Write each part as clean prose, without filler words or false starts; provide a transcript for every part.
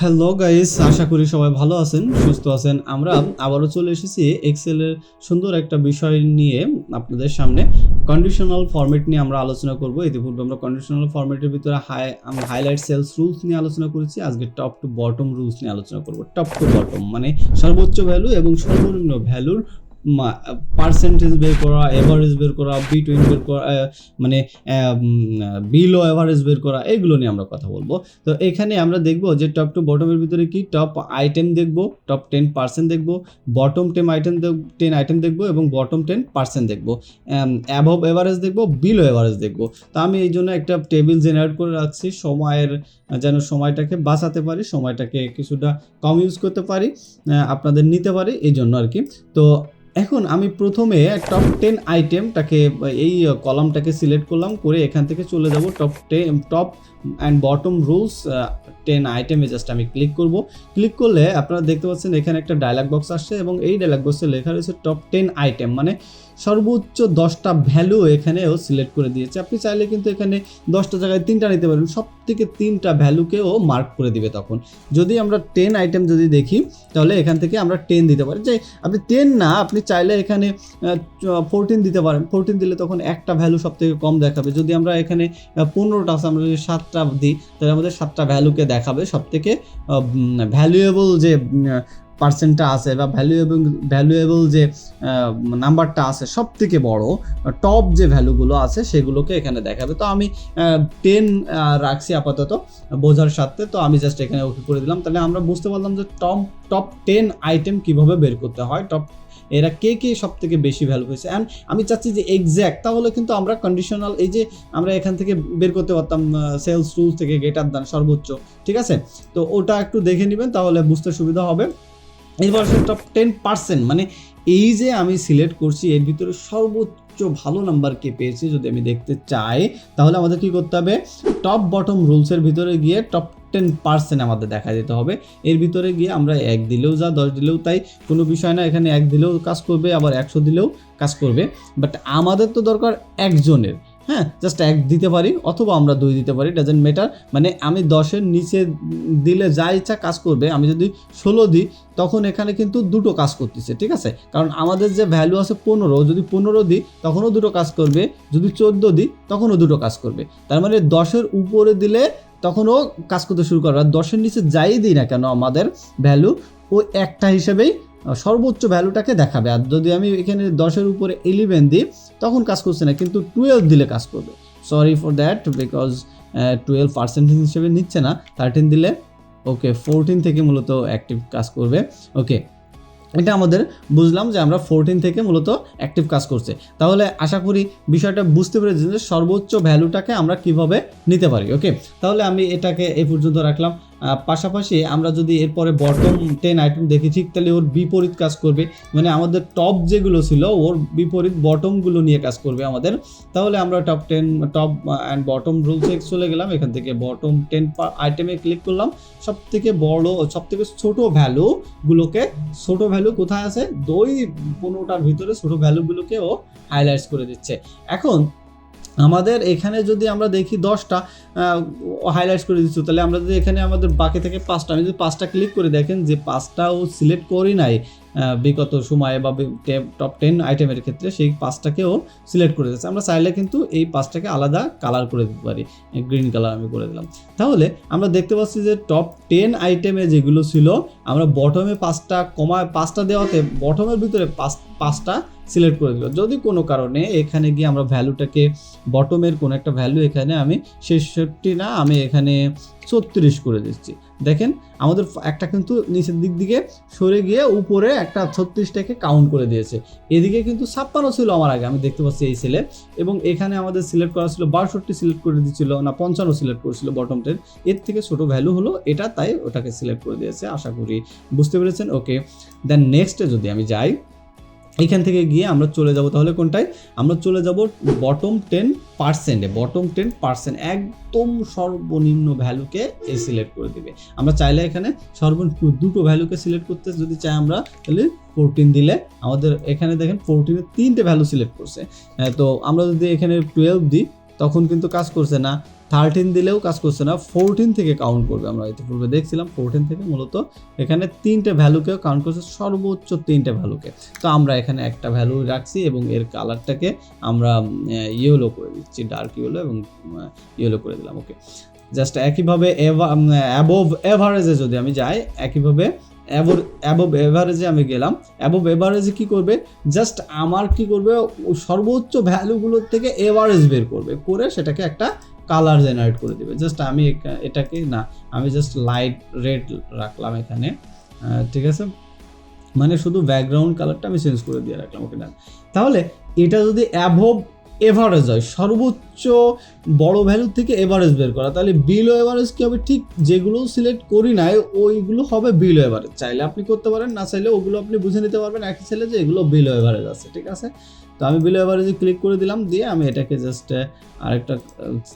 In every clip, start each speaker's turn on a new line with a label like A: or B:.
A: Hello guys, আশা করি সবাই ভালো আছেন, সুস্থ আছেন। আমরা আবারও চলে এসেছি এক্সেলের সুন্দর একটা বিষয় নিয়ে আপনাদের সামনে। কন্ডিশনাল ফরম্যাট নিয়ে আমরা আলোচনা করব। ইতিপূর্বে আমরা কন্ডিশনাল ফরম্যাটের ভিতরে হাইলাইট সেলস রুলস নিয়ে আলোচনা করেছি। আজকে টপ টু বটম রুলস নিয়ে আলোচনা করব। টপ টু বটম মানে সর্বোচ্চ ভ্যালু এবং সর্বনিম্ন ভ্যালুর পার্সেন্টেজ বের করা, এভারেজ বের করা, বিটুইন বের করা, মানে বিলো এভারেজ বের করা, এগুলো নিয়ে আমরা কথা বলবো। তো এখানে আমরা দেখবো যে টপ টু বটমের ভিতরে কি টপ আইটেম দেখবো, টপ 10% দেখবো, বটম 10 আইটেম দেখবো এবং বটম 10% দেখবো, অ্যাবভ এভারেজ দেখবো, বিলো এভারেজ দেখবো। তো আমি এই জন্য একটা টেবিল জেনারেট করে রাখছি সময়ের, যেন সময়টাকে বাঁচাতে পারি, সময়টাকে কিছুটা কম ইউজ করতে পারি, আপনাদের নিতে পারি, এই জন্য আর কি। তো এখন আমি প্রথমে টপ 10 আইটেমটাকে, এই কলামটাকে সিলেক্ট করলাম, করে এখান থেকে চলে যাব টপ অ্যান্ড বটম রুলস 10 আইটেমে জাস্ট আমি ক্লিক করব। ক্লিক করলে আপনারা দেখতে পাচ্ছেন এখানে একটা ডায়লগ বক্স আসছে এবং এই ডায়লগ বক্সে লেখা রয়েছে টপ 10 আইটেম, মানে সর্বোচ্চ 10টা ভ্যালু এখানেও সিলেক্ট করে দিয়েছে। আপনি চাইলে কিন্তু এখানে 10টা জায়গায় 3টা নিতে পারেন, সব থেকে 3টা ভ্যালুকেও মার্ক করে দিবে। তখন যদি আমরা 10 আইটেম যদি দেখি, তাহলে এখান থেকে আমরা 10 দিতে পারি। যে আপনি 10 না, আপনি চাইলে এখানে 14 দিতে পারেন। 14 দিলে তখন একটা ভ্যালু সব থেকে কম দেখাবে। যদি আমরা এখানে 15টা আছে, আমরা যদি 7টা দিই, তাহলে আমাদের 7টা ভ্যালুকে দেখাবে। সব থেকে ভ্যালুয়েবল যে পার্সেন্টটা আছে বা ভ্যালুয়েবল যে নাম্বারটা আছে, সব থেকে বড় টপ যে ভ্যালুগুলো আছে সেগুলোকে এখানে দেখাবে। তো আমি 10 রাখছি আপাতত বোঝার সাথে। তো আমি জাস্ট এখানে ওকে করে দিলাম। তাহলে আমরা বুঝতে পারলাম যে টপ 10 আইটেম কিভাবে বের করতে হয়, এরা কে সব থেকে বেশি ভ্যালু হয়েছে। অ্যান্ড আমি চাচ্ছি যে এক্স্যাক্ট, তাহলে কিন্তু আমরা কন্ডিশনাল, এই যে আমরা এখান থেকে বের করতে পারতাম সেলস রুল থেকে গ্রেটার দ্যান সর্বোচ্চ, ঠিক আছে? তো ওটা একটু দেখে নেবেন, তাহলে বুঝতে সুবিধা হবে। এবার টপ 10%, মানে এই যে আমি সিলেক্ট করছি এর ভিতরে সর্বোচ্চ ভালো নাম্বার কে পেয়েছে যদি আমি দেখতে চাই, তাহলে আমাদের কি করতে হবে? টপ বটম রুলসের ভিতরে গিয়ে টপ 10% আমাদের দেখা দিতে হবে। এর ভিতরে গিয়ে আমরা 1 দিলেও যা, 10 দিলেও তাই, কোনো বিষয় না। এখানে 1 দিলেও কাজ করবে, আবার 100 দিলেও কাজ করবে। বাট আমাদের তো দরকার একজনের, হ্যাঁ, জাস্ট 1 দিতে পারি অথবা আমরা 2 দিতে পারি, ডাজেন্ট ম্যাটার। মানে আমি 10-এর নিচে দিলে যা ইচ্ছা কাজ করবে। আমি যদি 16 দিই, তখন এখানে কিন্তু দুটো কাজ করতেছে, ঠিক আছে? কারণ আমাদের যে ভ্যালু আছে 15, যদি 15 দিই তখনও দুটো কাজ করবে, যদি 14 দিই তখনও দুটো কাজ করবে। তার মানে 10-এর উপরে দিলে তখনও কাজ করতে শুরু করবে। আর 10-এর নিচে যাই দিই না কেন, আমাদের ভ্যালু ওই একটা হিসেবেই সর্বোচ্চ ভ্যালুটাকে দেখাবে। আর যদি আমি এখানে 10-এর উপরে 11 দিই, তখন কাজ করছে না, কিন্তু 12 দিলে কাজ করবে। সরি ফর দ্যাট, বিকজ 12% হিসেবে নিচ্ছে না। 13 দিলে ওকে, 14 থেকে মূলত অ্যাক্টিভ কাজ করবে। ওকে, এটা আমাদের বুঝলাম যে আমরা 14 থেকে মূলত অ্যাক্টিভ কাজ করছে। তাহলে আশা করি বিষয়টা বুঝতে পেরেছি যে সর্বোচ্চ ভ্যালুটাকে আমরা কিভাবে নিতে পারি। ওকে, তাহলে আমি এটাকে এই পর্যন্ত রাখলাম। পাশাপাশি আমরা যদি এরপরে বটম 10 আইটেম দেখি, ঠিক তাহলে ওর বিপরীত কাজ করবে। মানে আমাদের টপ যেগুলো ছিল ওর বিপরীত বটমগুলো নিয়ে কাজ করবে আমাদের। তাহলে আমরা টপ অ্যান্ড বটম রুলসে চলে গেলাম। এখান থেকে বটম 10 আইটেমে ক্লিক করলাম। সব থেকে বড়, সব থেকে ছোটো ভ্যালুগুলোকে, ছোটো ভ্যালু কোথায় আছে? 15টার ভিতরে ছোটো ভ্যালুগুলোকে ও হাইলাইটস করে দিচ্ছে। এখন আমাদের এখানে যদি আমরা দেখি 10টা হাইলাইট করে দিচ্ছি, তাহলে আমরা যদি এখানে আমাদের বাকি থেকে 5টা, আমি যদি 5টা ক্লিক করে দেখেন যে 5টাও সিলেক্ট করি নাই বিগত সময়ে বা টপ 10 আইটেমের ক্ষেত্রে, সেই 5টাকেও সিলেক্ট করে দিচ্ছে। আমরা চাইলে কিন্তু এই 5টাকে আলাদা কালার করে দিতে পারি, গ্রিন কালার আমি করে দিলাম। তাহলে আমরা দেখতে পাচ্ছি যে টপ 10 আইটেমে যেগুলো ছিল, আমরা বটমে 5টা কমায় 5টা দেওয়াতে বটমের ভিতরে 5টা সিলেক্ট করে দিল। যদি কোনো কারণে এখানে গিয়ে আমরা ভ্যালুটাকে, বটমের কোনো একটা ভ্যালু এখানে আমি 66 না, আমি এখানে 36 করে দিচ্ছি। দেখেন আমাদের একটা কিন্তু নিচের দিকে সরে গিয়ে উপরে একটা 36টাকে কাউন্ট করে দিয়েছে। এদিকে কিন্তু 56 ছিল আমার আগে, আমি দেখতে পাচ্ছি এই সেলে, এবং এখানে আমাদের সিলেক্ট করা ছিল 62 সিলেক্ট করে দিচ্ছিল না, 55 সিলেক্ট করেছিল বটম 10। এর থেকে ছোট ভ্যালু হলো এটা, তাই ওটাকে সিলেক্ট করে দিয়েছে। আশা করি বুঝতে পেরেছেন। ওকে, দেন নেক্সটে যদি আমি যাই, এখান থেকে গিয়ে আমরা চলে যাব, তাহলে কোনটায়? আমরা চলে যাব বটম 10%-এ। বটম 10% একদম সর্বনিম্ন ভ্যালুকে সিলেক্ট করে দিবে। আমরা চাইলে এখানে সর্বনিম্ন দুটো ভ্যালুকে সিলেক্ট করতে যদি চাই আমরা, তাহলে 14 দিলে আমাদের এখানে দেখেন 14-এ 3টে ভ্যালু সিলেক্ট করছে। তো আমরা যদি এখানে 12 দিই, তখন কিন্তু কাজ করছে না, 13 দিলেও কাজ করছে না, 14 থেকে কাউন্ট করবে। আমরা ইতিপূর্বে দেখছিলাম 14 থেকে মূলত এখানে 3টে ভ্যালুকেও কাউন্ট করছে, সর্বোচ্চ 3টে ভ্যালুকে। তো আমরা এখানে একটা ভ্যালু রাখছি এবং এর কালারটাকে আমরা ইয়েলো করে দিচ্ছি, ডার্ক ইয়েলো এবং ইয়েলো করে দিলাম। ওকে, জাস্ট একইভাবে অ্যাবোভ এভারেজে যদি আমি যাই, একইভাবে অ্যাবোভ এভারেজে আমি গেলাম। অ্যাবোভ এভারেজে কী করবে, জাস্ট আমার কি করবে, সর্বোচ্চ ভ্যালুগুলোর থেকে এভারেজ বের করবে, করে সেটাকে একটা কালার জেনারেট করে দেবে। জাস্ট আমি এটাকে না, আমি জাস্ট লাইট রেড রাখলাম এখানে, ঠিক আছে, মানে শুধু ব্যাকগ্রাউন্ড কালারটা আমি চেঞ্জ করে দিয়ে রাখলাম। ওকে, না তাহলে এটা যদি অ্যাবোভ এভারেজ হয়, সর্বোচ্চ বড় ভ্যালু থেকে এভারেজ বের করা, তাহলে বিলো এভারেজ কী হবে, ঠিক যেগুলো সিলেক্ট করি নাই ওইগুলো হবে বিলো এভারেজ। চাইলে আপনি করতে পারেন, না চাইলে ওগুলো আপনি বুঝে নিতে পারবেন একই ছেলে যে এগুলো বিলো এভারেজ আছে, ঠিক আছে। তো আমি বিলো এভারেজে ক্লিক করে দিলাম, দিয়ে আমি এটাকে জাস্ট আরেকটা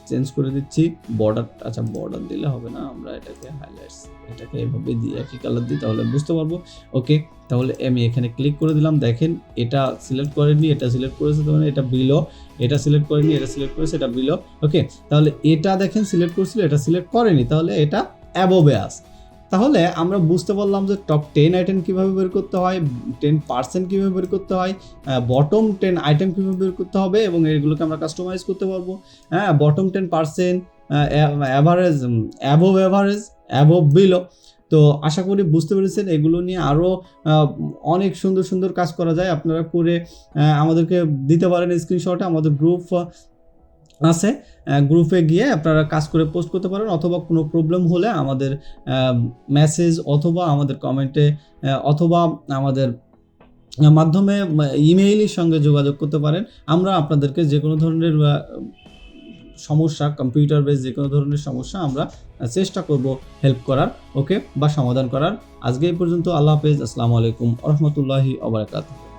A: চেঞ্জ করে দিচ্ছি, বর্ডার। আচ্ছা, বর্ডার দিলে হবে না, আমরা এটাকে হাইলাইটস, এটাকে এভাবে দিই, একই কালার দিই, তাহলে বুঝতে পারবো। ওকে, তাহলে আমি এখানে ক্লিক করে দিলাম, দেখেন এটা সিলেক্ট করেনি, এটা সিলেক্ট করেছে, তার মানে এটা বিলো, এটা সিলেক্ট করেনি, এটা সিলেক্ট করেছে, এটা বিলো। ওকে, তাহলে এটা দেখেন সিলেক্ট করেছিল, এটা সিলেক্ট করেনি, তাহলে এটা অ্যাবোভে আছে। তাহলে আমরা বুঝতে পারলাম যে টপ 10 আইটেম কীভাবে বের করতে হয়, 10% কীভাবে বের করতে হয়, বটম 10 আইটেম কীভাবে বের করতে হবে, এবং এগুলোকে আমরা কাস্টমাইজ করতে পারবো। হ্যাঁ, bottom 10%, average, above average, above below. তো আশা করি বুঝতে পেরেছেন, এগুলো নিয়ে আরও অনেক সুন্দর সুন্দর কাজ করা যায়, আপনারা করে আমাদেরকে দিতে পারেন স্ক্রিনশটে। আমাদের গ্রুপ আছে, গ্রুপে গিয়ে আপনারা কাজ করে পোস্ট করতে পারেন, অথবা কোনো প্রবলেম হলে আমাদের মেসেজ অথবা আমাদের কমেন্টে অথবা আমাদের মাধ্যমে ইমেইলের সঙ্গে যোগাযোগ করতে পারেন। আমরা আপনাদেরকে যে কোনো ধরনের সমস্যা, কম্পিউটার বেস যে কোনো ধরনের সমস্যা আমরা চেষ্টা করব হেল্প করার, ওকে, বা সমাধান করার। আজকে এই পর্যন্ত, আল্লাহ হাফেজ, আসসালামু আলাইকুম ওয়া রাহমাতুল্লাহি ওয়া বারাকাতুহু।